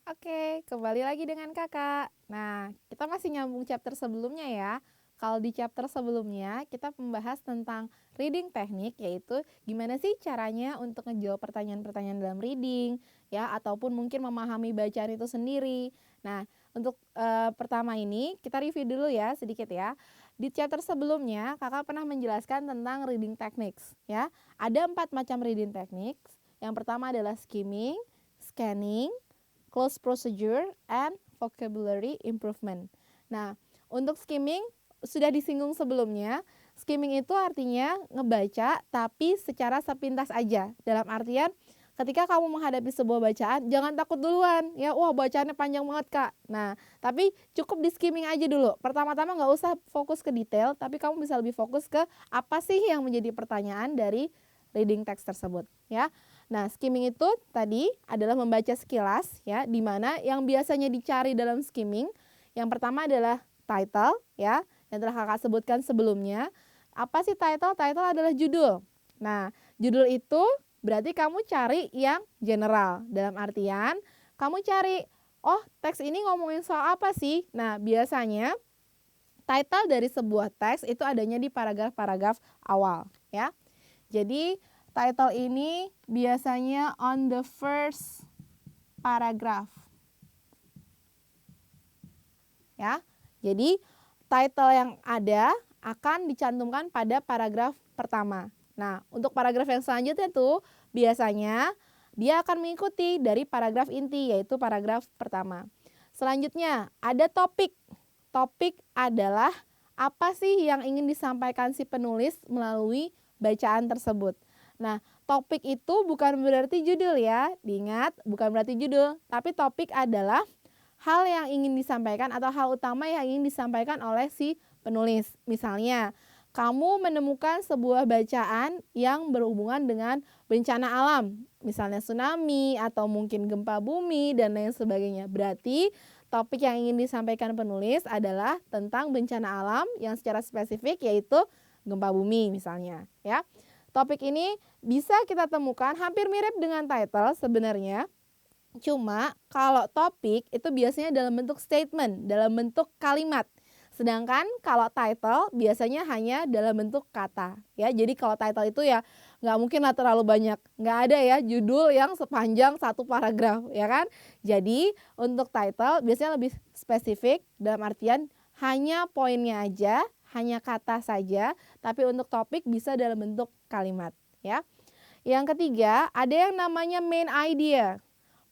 Oke, kembali lagi dengan Kakak. Nah, kita masih nyambung chapter sebelumnya ya. Kalau di chapter sebelumnya, kita membahas tentang reading teknik, yaitu gimana sih caranya untuk ngejawab pertanyaan-pertanyaan dalam reading, ya, ataupun mungkin memahami bacaan itu sendiri. Nah, untuk pertama ini, kita review dulu ya, sedikit ya. Di chapter sebelumnya, Kakak pernah menjelaskan tentang reading techniques, ya. Ada 4 macam reading techniques. Yang pertama adalah skimming, scanning, close procedure, and vocabulary improvement. Nah, untuk skimming sudah disinggung sebelumnya. Skimming itu artinya ngebaca tapi secara sepintas aja. Dalam artian ketika kamu menghadapi sebuah bacaan, jangan takut duluan ya. Wah, bacaannya panjang banget, Kak. Nah, tapi cukup di skimming aja dulu. Pertama-tama nggak usah fokus ke detail, tapi kamu bisa lebih fokus ke apa sih yang menjadi pertanyaan dari reading text tersebut ya. Nah, skimming itu tadi adalah membaca sekilas ya, di mana yang biasanya dicari dalam skimming yang pertama adalah title ya, yang telah Kakak sebutkan sebelumnya. Apa sih title? Title adalah judul. Nah, judul itu berarti kamu cari yang general. Dalam artian kamu cari, oh, teks ini ngomongin soal apa sih? Nah, biasanya title dari sebuah teks itu adanya di paragraf-paragraf awal ya. Jadi title ini biasanya on the first paragraph. Ya. Jadi title yang ada akan dicantumkan pada paragraf pertama. Nah, untuk paragraf yang selanjutnya tuh biasanya dia akan mengikuti dari paragraf inti, yaitu paragraf pertama. Selanjutnya ada topik. Topik adalah apa sih yang ingin disampaikan si penulis melalui bacaan tersebut. Nah, topik itu bukan berarti judul ya, diingat bukan berarti judul, tapi topik adalah hal yang ingin disampaikan atau hal utama yang ingin disampaikan oleh si penulis. Misalnya, kamu menemukan sebuah bacaan yang berhubungan dengan bencana alam, misalnya tsunami atau mungkin gempa bumi dan lain sebagainya. Berarti topik yang ingin disampaikan penulis adalah tentang bencana alam yang secara spesifik yaitu gempa bumi misalnya ya. Topik ini bisa kita temukan hampir mirip dengan title sebenarnya. Cuma kalau topik itu biasanya dalam bentuk statement, dalam bentuk kalimat. Sedangkan kalau title biasanya hanya dalam bentuk kata ya. Jadi kalau title itu ya nggak mungkin lah terlalu banyak. Nggak ada ya judul yang sepanjang satu paragraf ya kan. Jadi untuk title biasanya lebih spesifik dalam artian hanya poinnya aja, hanya kata saja. Tapi untuk topik bisa dalam bentuk kalimat ya. Yang ketiga ada yang namanya main idea.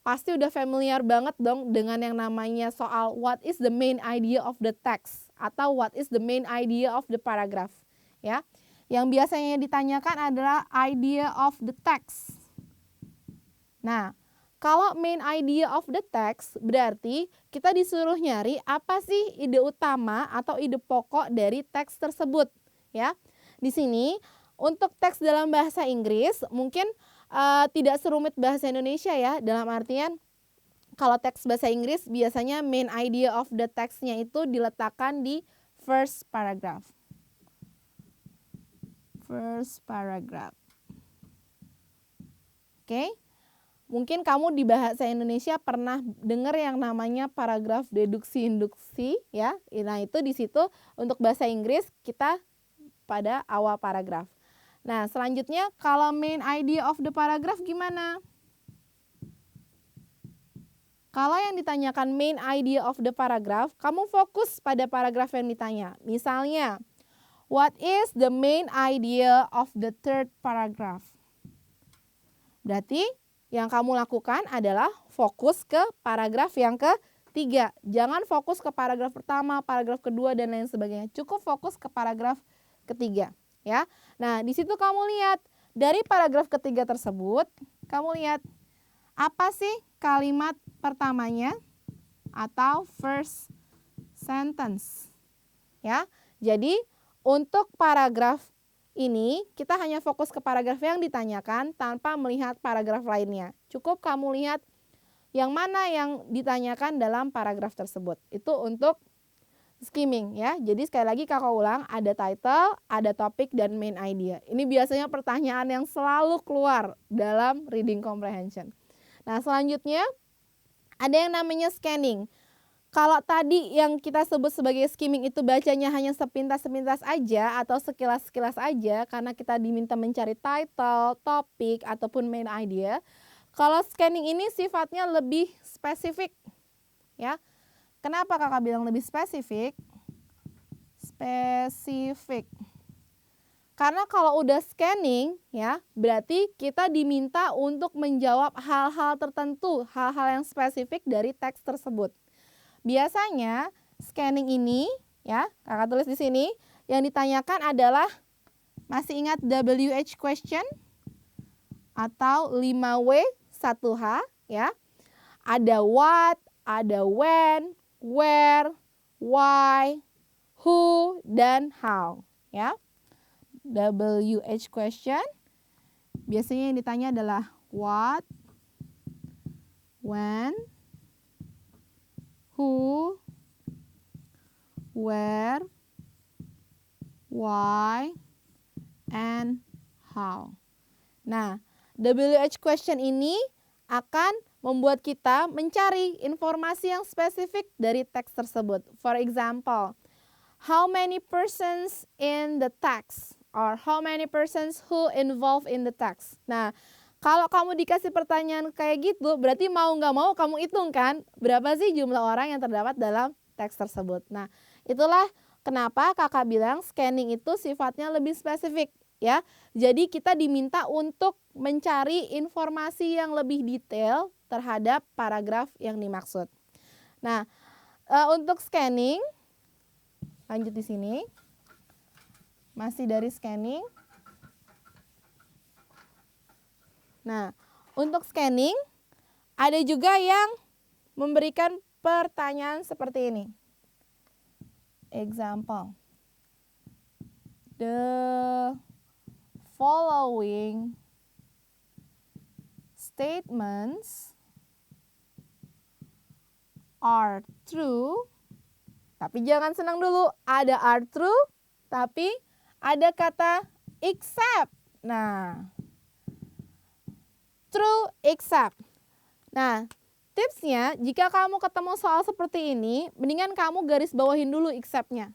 Pasti udah familiar banget dong dengan yang namanya soal what is the main idea of the text atau what is the main idea of the paragraph ya. Yang biasanya ditanyakan adalah idea of the text. Nah, kalau main idea of the text berarti kita disuruh nyari apa sih ide utama atau ide pokok dari teks tersebut ya. Di sini untuk teks dalam bahasa Inggris mungkin tidak serumit bahasa Indonesia ya, dalam artian kalau teks bahasa Inggris biasanya main idea of the text-nya itu diletakkan di first paragraph. First paragraph. Oke. Mungkin kamu di bahasa Indonesia pernah dengar yang namanya paragraf deduksi induksi ya. Nah, itu di situ untuk bahasa Inggris kita pada awal paragraf. Nah, selanjutnya kalau main idea of the paragraph gimana? Kalau yang ditanyakan main idea of the paragraph, kamu fokus pada paragraf yang ditanya. Misalnya, what is the main idea of the third paragraph? Berarti yang kamu lakukan adalah fokus ke paragraf yang ketiga. Jangan fokus ke paragraf pertama, paragraf kedua, dan lain sebagainya. Cukup fokus ke paragraf ketiga. Ya. Nah, di situ kamu lihat dari paragraf ketiga tersebut, kamu lihat apa sih kalimat pertamanya atau first sentence. Ya. Jadi, untuk paragraf ini kita hanya fokus ke paragraf yang ditanyakan tanpa melihat paragraf lainnya. Cukup kamu lihat yang mana yang ditanyakan dalam paragraf tersebut. Itu untuk skimming ya. Jadi sekali lagi kakak ulang, ada title, ada topik, dan main idea. Ini biasanya pertanyaan yang selalu keluar dalam reading comprehension. Nah, selanjutnya ada yang namanya scanning. Kalau tadi yang kita sebut sebagai skimming itu bacanya hanya sepintas-sepintas aja atau sekilas-sekilas aja karena kita diminta mencari title, topik, ataupun main idea. Kalau scanning ini sifatnya lebih spesifik, ya. Kenapa kakak bilang lebih spesifik? Spesifik. Karena kalau udah scanning, ya, berarti kita diminta untuk menjawab hal-hal tertentu, hal-hal yang spesifik dari teks tersebut. Biasanya scanning ini, ya, kakak tulis di sini, yang ditanyakan adalah, masih ingat WH question atau 5W 1H, ya. Ada what, ada when, where, why, who, dan how, ya. WH question biasanya yang ditanya adalah what, when, who, where, why, and how. Nah, WH question ini akan membuat kita mencari informasi yang spesifik dari teks tersebut. For example, how many persons in the text? Or how many persons who involved in the text? Nah, kalau kamu dikasih pertanyaan kayak gitu, berarti mau nggak mau kamu hitung kan, berapa sih jumlah orang yang terdapat dalam teks tersebut. Nah, itulah kenapa kakak bilang scanning itu sifatnya lebih spesifik, ya. Jadi kita diminta untuk mencari informasi yang lebih detail terhadap paragraf yang dimaksud. Nah, untuk scanning, lanjut di sini. Masih dari scanning. Nah, untuk scanning ada juga yang memberikan pertanyaan seperti ini. Example. The following statements are true. Tapi jangan senang dulu, ada are true, tapi ada kata except. Nah, true except. Nah, tipsnya jika kamu ketemu soal seperti ini, mendingan kamu garis bawahin dulu except-nya.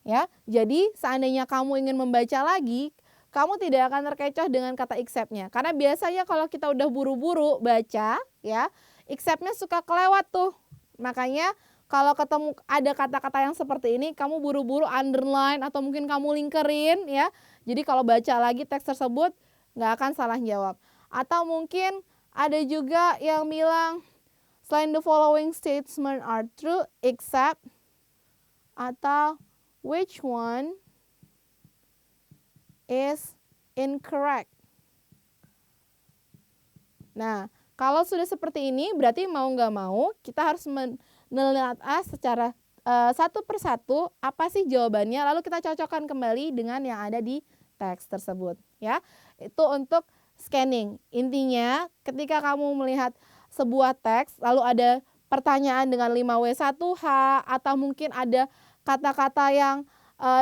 Ya, jadi seandainya kamu ingin membaca lagi, kamu tidak akan terkecoh dengan kata except-nya. Karena biasanya kalau kita udah buru-buru baca, ya, except-nya suka kelewat tuh. Makanya kalau ketemu ada kata-kata yang seperti ini, kamu buru-buru underline atau mungkin kamu lingkerin, ya. Jadi kalau baca lagi teks tersebut, nggak akan salah jawab. Atau mungkin ada juga yang bilang, selain the following statement are true, except, atau which one is incorrect. Nah, kalau sudah seperti ini, berarti mau nggak mau, kita harus menelaah secara satu persatu apa sih jawabannya, lalu kita cocokkan kembali dengan yang ada di teks tersebut, ya. Itu untuk scanning. Intinya, ketika kamu melihat sebuah teks, lalu ada pertanyaan dengan 5W1H, atau mungkin ada kata-kata yang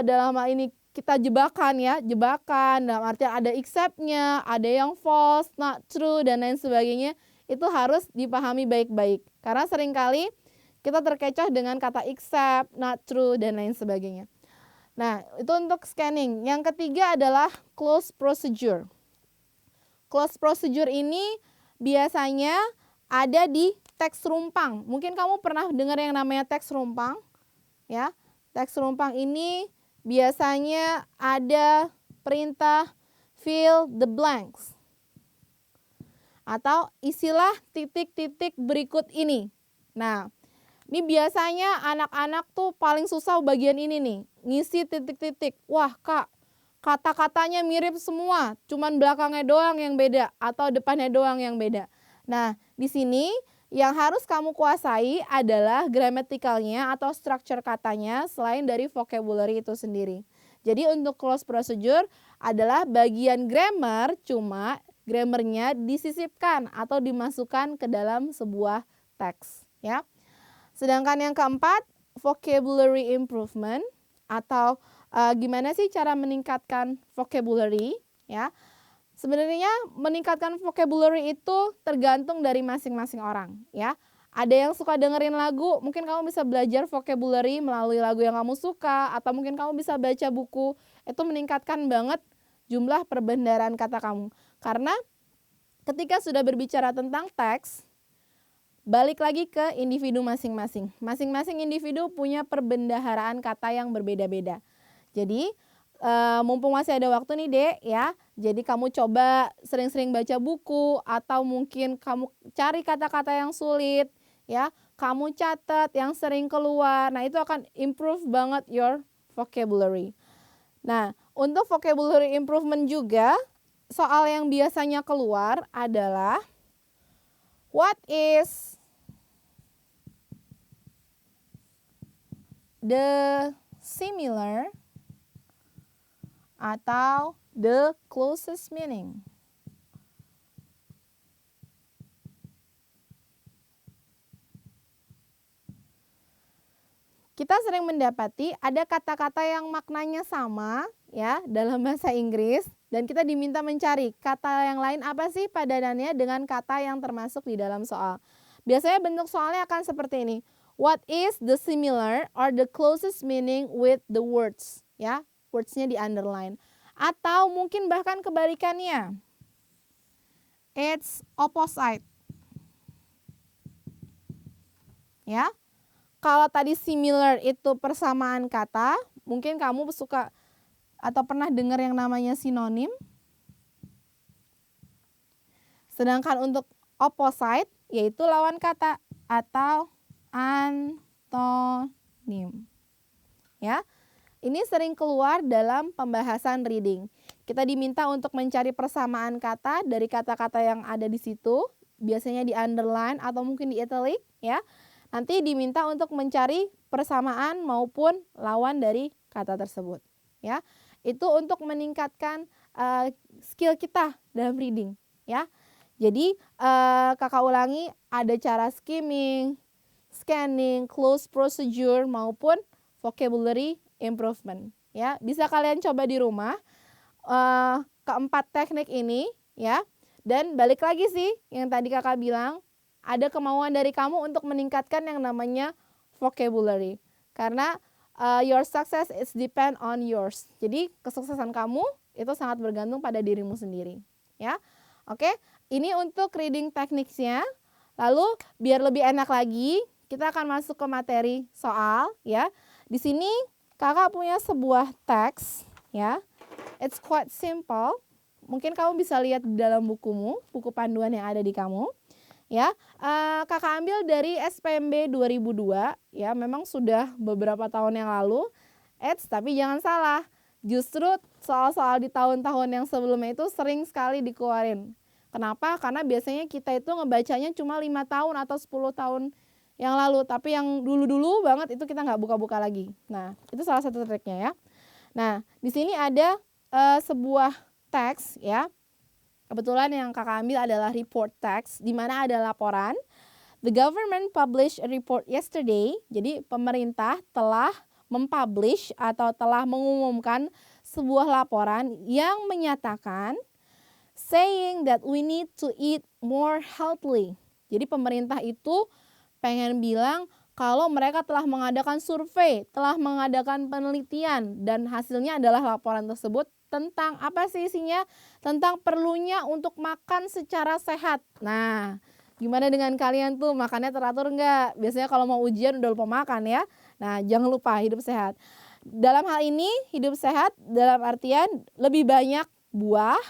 dalam hal ini kita jebakan, ya, jebakan dalam artian ada except-nya, ada yang false, not true, dan lain sebagainya, itu harus dipahami baik-baik. Karena seringkali kita terkecoh dengan kata except, not true, dan lain sebagainya. Nah, itu untuk scanning. Yang ketiga adalah close procedure. Close procedure ini biasanya ada di teks rumpang. Mungkin kamu pernah dengar yang namanya teks rumpang, ya. Teks rumpang ini biasanya ada perintah fill the blanks. Atau isilah titik-titik berikut ini. Nah, ini biasanya anak-anak tuh paling susah bagian ini nih, ngisi titik-titik. Wah, Kak, kata-katanya mirip semua, cuman belakangnya doang yang beda atau depannya doang yang beda. Nah, di sini yang harus kamu kuasai adalah gramatikalnya atau structure katanya selain dari vocabulary itu sendiri. Jadi untuk close procedure adalah bagian grammar, cuma grammarnya disisipkan atau dimasukkan ke dalam sebuah teks, ya. Sedangkan yang keempat, vocabulary improvement atau gimana sih cara meningkatkan vocabulary, ya. Sebenarnya meningkatkan vocabulary itu tergantung dari masing-masing orang, ya. Ada yang suka dengerin lagu, mungkin kamu bisa belajar vocabulary melalui lagu yang kamu suka, atau mungkin kamu bisa baca buku. Itu meningkatkan banget jumlah perbendaharaan kata kamu. Karena ketika sudah berbicara tentang teks, balik lagi ke individu masing-masing. Masing-masing individu punya perbendaharaan kata yang berbeda-beda. Jadi mumpung masih ada waktu nih Dek ya, jadi kamu coba sering-sering baca buku, atau mungkin kamu cari kata-kata yang sulit ya, kamu catat yang sering keluar. Nah, itu akan improve banget your vocabulary. Nah, untuk vocabulary improvement juga, soal yang biasanya keluar adalah what is the similar atau the closest meaning. Kita sering mendapati ada kata-kata yang maknanya sama ya dalam bahasa Inggris, dan kita diminta mencari kata yang lain apa sih padanannya dengan kata yang termasuk di dalam soal. Biasanya bentuk soalnya akan seperti ini. What is the similar or the closest meaning with the words? Ya, words-nya di underline. Atau mungkin bahkan kebalikannya. It's opposite. Ya. Kalau tadi similar itu persamaan kata, mungkin kamu suka atau pernah dengar yang namanya sinonim. Sedangkan untuk opposite yaitu lawan kata atau antonim. Ya. Ini sering keluar dalam pembahasan reading. Kita diminta untuk mencari persamaan kata dari kata-kata yang ada di situ, biasanya di underline atau mungkin di italic ya. Nanti diminta untuk mencari persamaan maupun lawan dari kata tersebut ya. Itu untuk meningkatkan skill kita dalam reading ya. Jadi kakak ulangi, ada cara skimming, scanning, close procedure maupun vocabulary improvement ya. Bisa kalian coba di rumah keempat teknik ini ya. Dan balik lagi sih yang tadi kakak bilang, ada kemauan dari kamu untuk meningkatkan yang namanya vocabulary. Karena your success is depend on yours. Jadi kesuksesan kamu itu sangat bergantung pada dirimu sendiri. Ya, oke. Ini untuk reading techniques-nya. Lalu biar lebih enak lagi, kita akan masuk ke materi soal. Ya, di sini kakak punya sebuah teks. Ya, it's quite simple. Mungkin kamu bisa lihat di dalam bukumu, buku panduan yang ada di kamu. Ya, kakak ambil dari SPMB 2002 ya, memang sudah beberapa tahun yang lalu. Tapi jangan salah, justru soal-soal di tahun-tahun yang sebelumnya itu sering sekali dikeluarin. Kenapa? Karena biasanya kita itu ngebacanya cuma 5 tahun atau 10 tahun yang lalu, tapi yang dulu-dulu banget itu kita nggak buka-buka lagi. Nah, itu salah satu triknya ya. Nah, di sini ada sebuah teks ya. Kebetulan yang kakak ambil adalah report text, di mana ada laporan. The government published a report yesterday. Jadi pemerintah telah mempublish atau telah mengumumkan sebuah laporan yang menyatakan saying that we need to eat more healthily. Jadi pemerintah itu pengen bilang kalau mereka telah mengadakan survei, telah mengadakan penelitian, dan hasilnya adalah laporan tersebut tentang apa sih isinya? Tentang perlunya untuk makan secara sehat. Nah, gimana dengan kalian tuh, makannya teratur enggak? Biasanya kalau mau ujian udah lupa makan ya. Nah, jangan lupa hidup sehat. Dalam hal ini, hidup sehat dalam artian lebih banyak buah,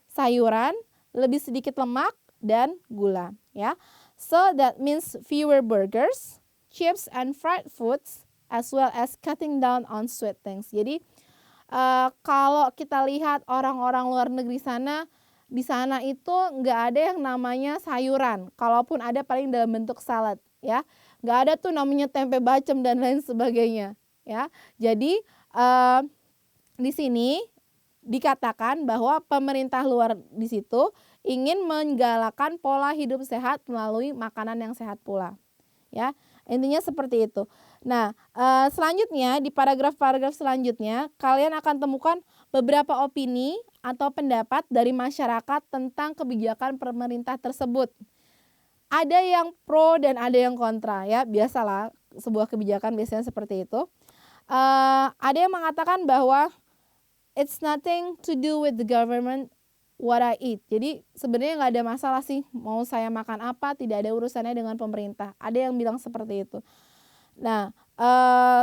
sayuran, lebih sedikit lemak, dan gula ya. So that means fewer burgers, chips, and fried foods, as well as cutting down on sweet things. Jadi kalau kita lihat orang-orang luar negeri sana, di sana itu nggak ada yang namanya sayuran. Kalaupun ada paling dalam bentuk salad, ya. Nggak ada tuh namanya tempe bacem dan lain sebagainya, ya. Jadi di sini dikatakan bahwa pemerintah luar di situ ingin menggalakkan pola hidup sehat melalui makanan yang sehat pula, ya. Intinya seperti itu. Nah, selanjutnya di paragraf-paragraf selanjutnya kalian akan temukan beberapa opini atau pendapat dari masyarakat tentang kebijakan pemerintah tersebut. ada yang pro dan ada yang kontra ya, biasalah sebuah kebijakan biasanya seperti itu. Ada yang mengatakan bahwa it's nothing to do with the government what I eat. Jadi sebenarnya nggak ada masalah sih mau saya makan apa, tidak ada urusannya dengan pemerintah. Ada yang bilang seperti itu. Nah,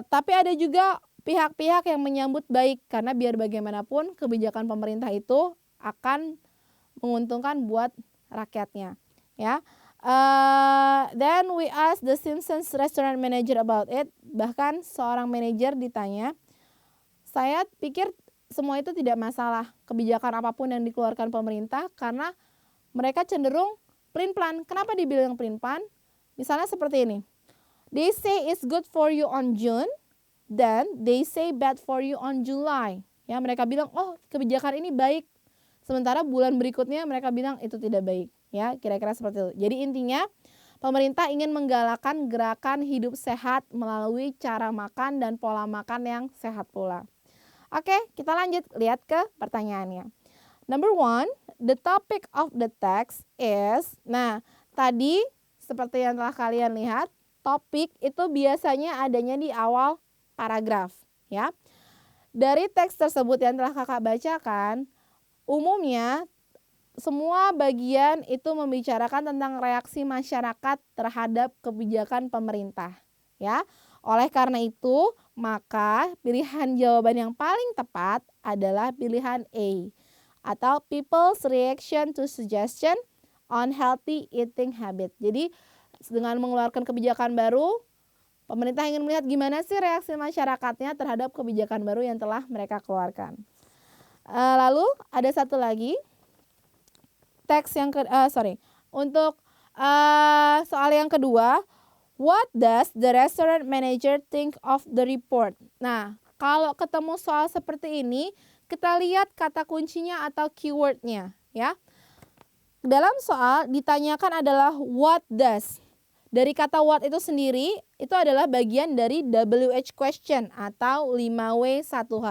tapi ada juga pihak-pihak yang menyambut baik karena biar bagaimanapun kebijakan pemerintah itu akan menguntungkan buat rakyatnya, ya. Then we ask the Simpsons restaurant manager about it. Bahkan seorang manajer ditanya, saya pikir semua itu tidak masalah kebijakan apapun yang dikeluarkan pemerintah karena mereka cenderung plan-plan. Kenapa dibilang plan-plan? Misalnya seperti ini. They say it's good for you on June, then they say bad for you on July. Ya, mereka bilang, oh kebijakan ini baik. Sementara bulan berikutnya mereka bilang itu tidak baik. Ya, kira-kira seperti itu. Jadi intinya pemerintah ingin menggalakkan gerakan hidup sehat melalui cara makan dan pola makan yang sehat pula. Oke, kita lanjut lihat ke pertanyaannya. Number 1, the topic of the text is, nah tadi seperti yang telah kalian lihat, topik itu biasanya adanya di awal paragraf, ya. Dari teks tersebut yang telah kakak bacakan, umumnya semua bagian itu membicarakan tentang reaksi masyarakat terhadap kebijakan pemerintah, ya. Oleh karena itu, maka pilihan jawaban yang paling tepat adalah pilihan A atau people's reaction to suggestion on healthy eating habit. Jadi dengan mengeluarkan kebijakan baru, pemerintah ingin melihat gimana sih reaksi masyarakatnya terhadap kebijakan baru yang telah mereka keluarkan. Lalu ada satu lagi teks yang untuk soal yang kedua, what does the restaurant manager think of the report? Nah, kalau ketemu soal seperti ini, kita lihat kata kuncinya atau keywordnya, ya. Dalam soal ditanyakan adalah what does. Dari kata what itu sendiri, itu adalah bagian dari WH question atau 5W1H.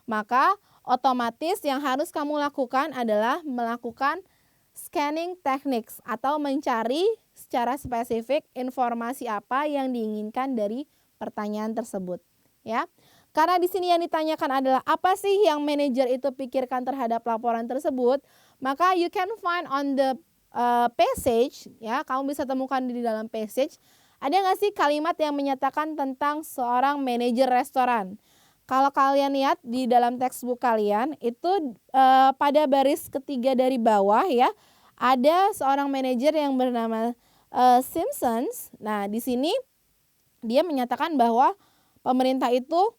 Maka otomatis yang harus kamu lakukan adalah melakukan scanning techniques atau mencari secara spesifik informasi apa yang diinginkan dari pertanyaan tersebut, ya. Karena di sini yang ditanyakan adalah apa sih yang manajer itu pikirkan terhadap laporan tersebut, maka you can find on the passage, ya, kamu bisa temukan di dalam passage, ada nggak sih kalimat yang menyatakan tentang seorang manajer restoran? Kalau kalian lihat di dalam textbook kalian, itu pada baris ketiga dari bawah, ya, ada seorang manajer yang bernama Simpsons. Nah, di sini dia menyatakan bahwa pemerintah itu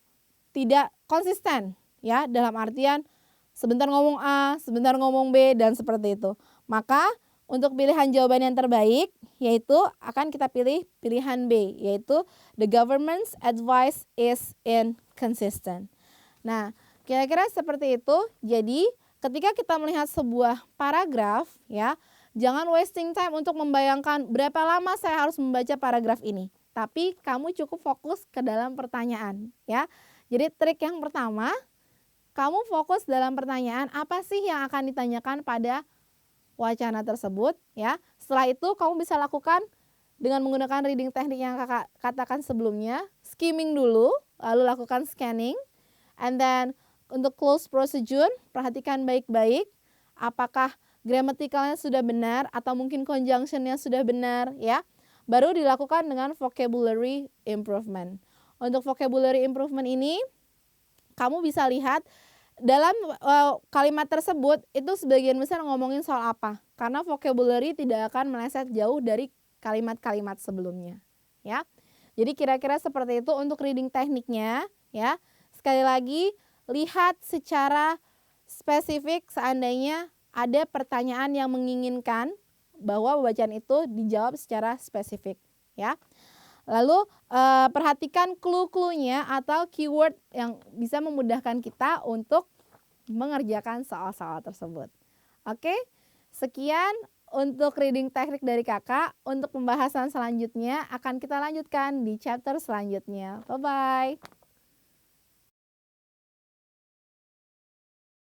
tidak konsisten, ya, dalam artian sebentar ngomong A, sebentar ngomong B, dan seperti itu. Maka untuk pilihan jawaban yang terbaik yaitu akan kita pilih pilihan B, yaitu the government's advice is inconsistent. Nah, kira-kira seperti itu. Jadi ketika kita melihat sebuah paragraf, ya, jangan wasting time untuk membayangkan berapa lama saya harus membaca paragraf ini. Tapi kamu cukup fokus ke dalam pertanyaan, ya. Jadi trik yang pertama, kamu fokus dalam pertanyaan apa sih yang akan ditanyakan pada wacana tersebut, ya. Setelah itu kamu bisa lakukan dengan menggunakan reading teknik yang kakak katakan sebelumnya, skimming dulu, lalu lakukan scanning, and then untuk close procedure, perhatikan baik-baik apakah gramaticalnya sudah benar atau mungkin conjunctionnya sudah benar, ya. Baru dilakukan dengan vocabulary improvement. Untuk vocabulary improvement ini, kamu bisa lihat dalam kalimat tersebut itu sebagian besar ngomongin soal apa. Karena vocabulary tidak akan meleset jauh dari kalimat-kalimat sebelumnya, ya. Jadi kira-kira seperti itu untuk reading tekniknya, ya. Sekali lagi, lihat secara spesifik seandainya ada pertanyaan yang menginginkan bahwa bacaan itu dijawab secara spesifik, ya. Lalu perhatikan clue-cluenya atau keyword yang bisa memudahkan kita untuk mengerjakan soal-soal tersebut. Oke, sekian untuk reading teknik dari kakak. Untuk pembahasan selanjutnya akan kita lanjutkan di chapter selanjutnya. Bye-bye.